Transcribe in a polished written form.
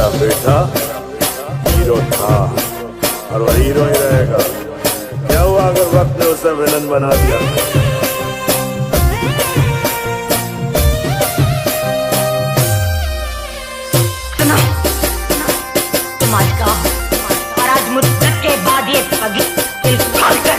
मेरा बेटा हीरो था और वो हीरो ही रहेगा। क्या हुआ अगर वक्त ने उसे विलन बना दिया? तुम आज का और आज मुद्दत के बाद ये पगी दिल खोल कर